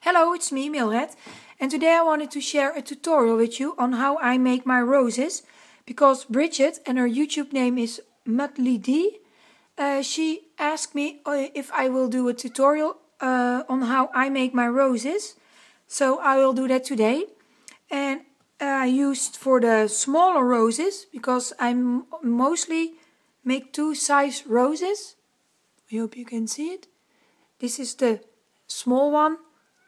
Hello, it's me, Milred, and today I wanted to share a tutorial with you on how I make my roses, because Bridget, and her YouTube name is Mutley she asked me if I will do a tutorial on how I make my roses, so I will do that today. And I used for the smaller roses, because I mostly make two size roses. I hope you can see it. This is the small one,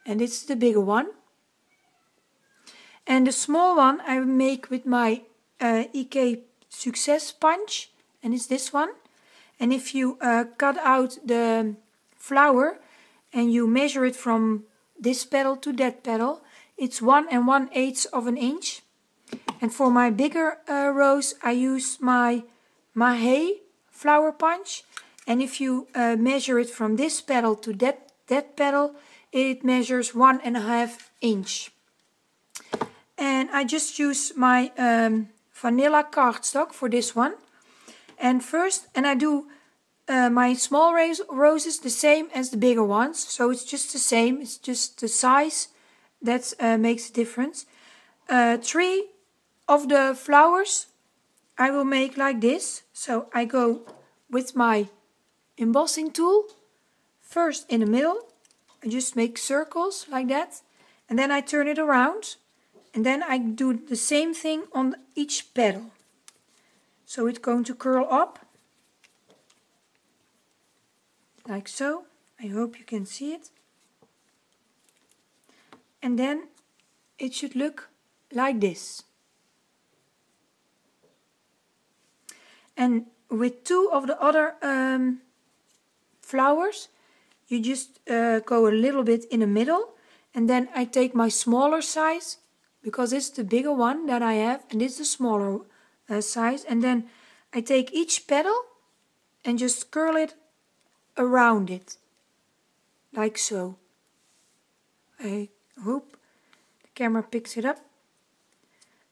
and this is the bigger one. And the small one I make with my EK Success Punch, and it's this one. And if you cut out the flower and you measure it from this petal to that petal, it's 1 1/8 of an inch. And for my bigger rose I use my Mahé flower punch. And if you measure it from this petal to that petal, it measures 1 1/2 inch. And I just use my vanilla cardstock for this one. And I do my small roses the same as the bigger ones. So it's just the same, it's just the size that makes a difference. 3 of the flowers I will make like this. So I go with my embossing tool, first in the middle. I just make circles like that, and then I turn it around, and then I do the same thing on each petal. So it's going to curl up like so. I hope you can see it. And then it should look like this. And with 2 of the other flowers, you just go a little bit in the middle, and then I take my smaller size, because it's the bigger one that I have, and this is the smaller size, and then I take each petal and just curl it around it, like so. I hope the camera picks it up.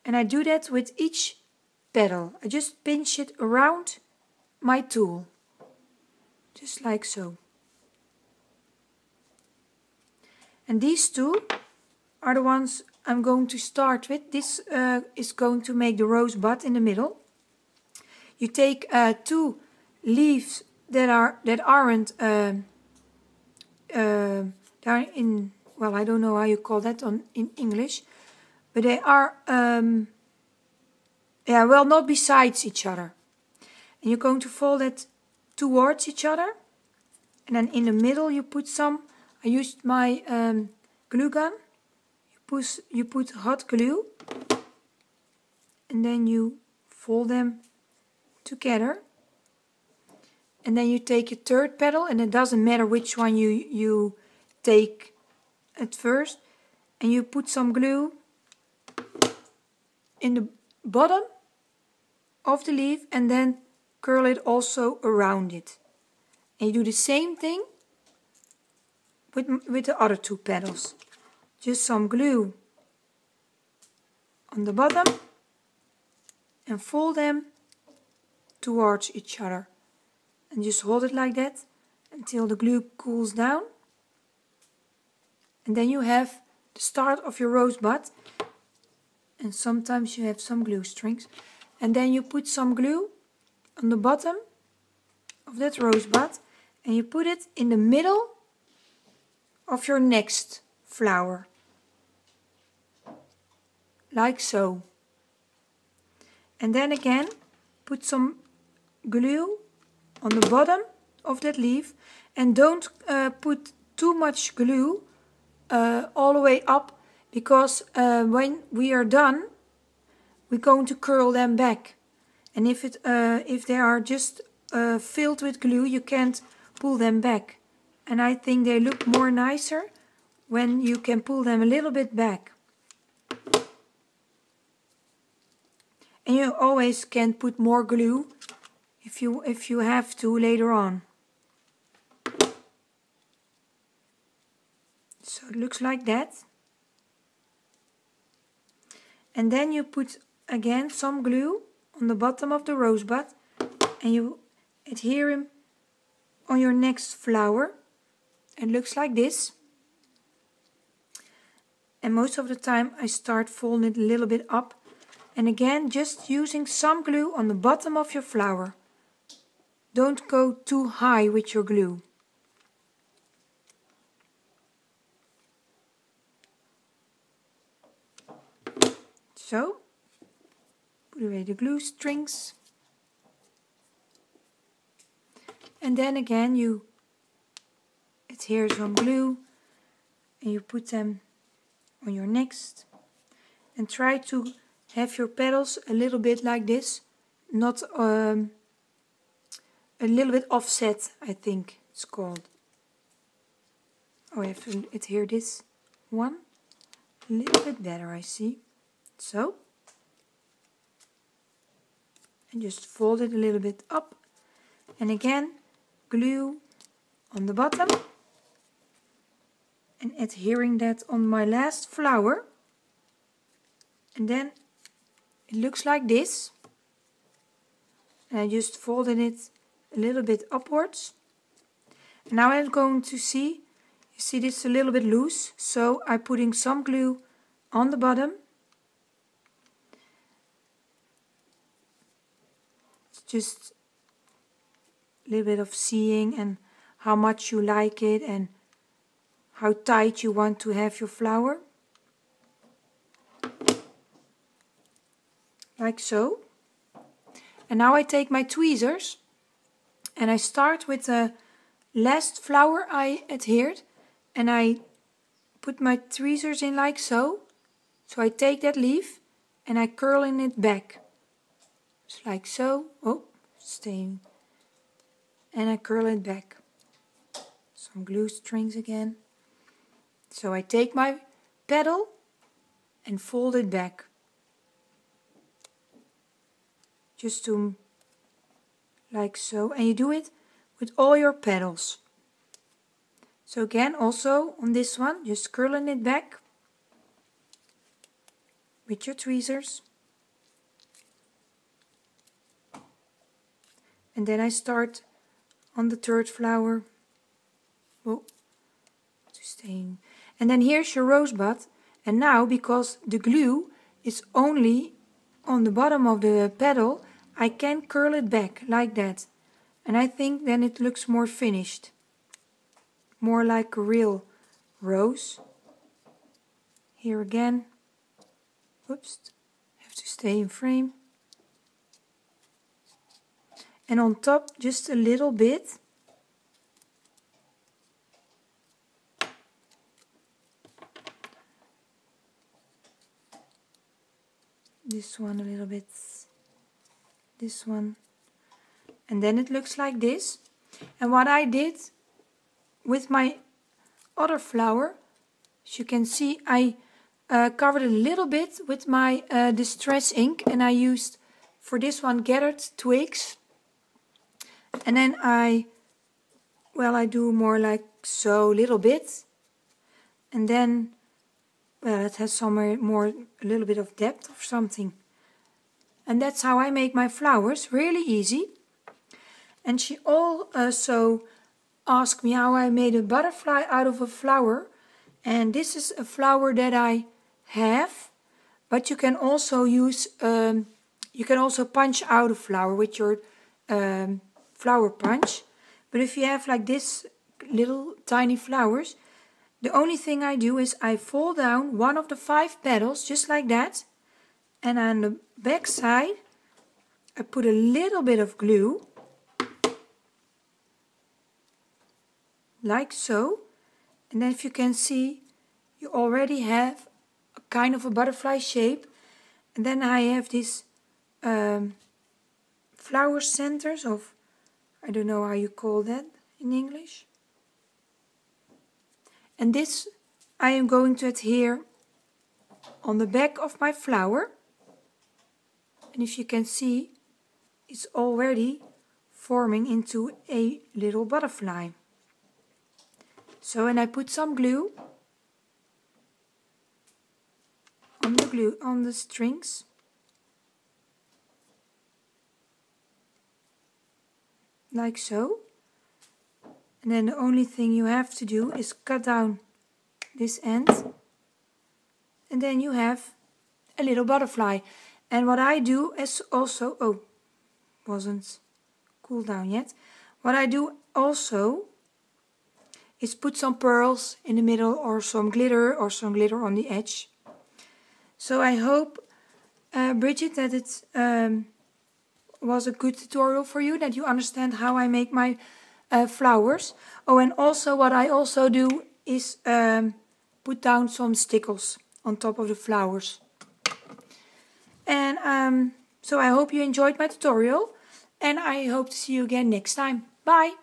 And I do that with each petal. I just pinch it around my tool, just like so. And these 2 are the ones I'm going to start with. This is going to make the rosebud in the middle. You take 2 leaves that aren't in, well, I don't know how you call that in English, but they are not besides each other. And you're going to fold it towards each other, and then in the middle you put some. I used my glue gun. You put hot glue, and then you fold them together. And then you take a 3rd petal, and it doesn't matter which one you take at first, and you put some glue in the bottom of the leaf, and then curl it also around it. And you do the same thing with the other 2 petals. Just some glue on the bottom and fold them towards each other. And just hold it like that until the glue cools down. And then you have the start of your rosebud. And sometimes you have some glue strings. And then you put some glue on the bottom of that rosebud, and you put it in the middle of your next flower, like so. And then again put some glue on the bottom of that leaf, and don't put too much glue all the way up, because when we are done we're going to curl them back, and if they are just filled with glue, you can't pull them back. And I think they look more nicer when you can pull them a little bit back. And you always can put more glue if you have to later on. So it looks like that. And then you put again some glue on the bottom of the rosebud, and you adhere them on your next flower. It looks like this. And most of the time I start folding it a little bit up. And again, just using some glue on the bottom of your flower. Don't go too high with your glue. So, put away the glue strings. And then again you adhere some glue and you put them on your next. And try to have your petals a little bit like this, not a little bit offset, I think it's called. Oh, I have to adhere this one a little bit better, I see. So, and just fold it a little bit up, and again glue on the bottom, and adhering that on my last flower, and then it looks like this. And I just folded it a little bit upwards. And now I'm going to see, you see this is a little bit loose, so I'm putting some glue on the bottom. It's just a little bit of seeing and how much you like it and how tight you want to have your flower. Like so. And now I take my tweezers and I start with the last flower I adhered, and I put my tweezers in like so. So I take that leaf and I curl in it back. Just like so. Oh, staying. And I curl it back. Some glue strings again. So I take my petal and fold it back. Just to, like so, and you do it with all your petals. So again, also on this one, just curling it back with your tweezers. And then I start on the third flower. Oh, to stain. And then here's your rosebud. And now, because the glue is only on the bottom of the petal, I can curl it back like that. And I think then it looks more finished. More like a real rose. Here again. Oops, have to stay in frame. And on top, just a little bit. This one a little bit. This one. And then it looks like this. And what I did with my other flower, as you can see, I covered a little bit with my distress ink, and I used for this one gathered twigs. And then I do more like so, little bit. And then, well, it has somewhere more, a little bit of depth or something. And that's how I make my flowers, really easy. And she also asked me how I made a butterfly out of a flower. And this is a flower that I have, but you can also use, you can also punch out a flower with your flower punch. But if you have like this little tiny flowers, the only thing I do is I fold down one of the 5 petals, just like that. And on the back side, I put a little bit of glue, like so. And then if you can see, you already have a kind of a butterfly shape. And then I have these flower centers of, I don't know how you call that in English. And this I am going to adhere on the back of my flower. And if you can see, it's already forming into a little butterfly. So, and I put some glue on the strings. Like so. And then the only thing you have to do is cut down this end and then you have a little butterfly. And what I do is also, oh, wasn't cooled down yet. What I do also is put some pearls in the middle or some glitter on the edge. So I hope, Bridget, that it was a good tutorial for you, that you understand how I make my flowers. Oh, and also what I also do is put down some stickles on top of the flowers. And so I hope you enjoyed my tutorial, and I hope to see you again next time. Bye!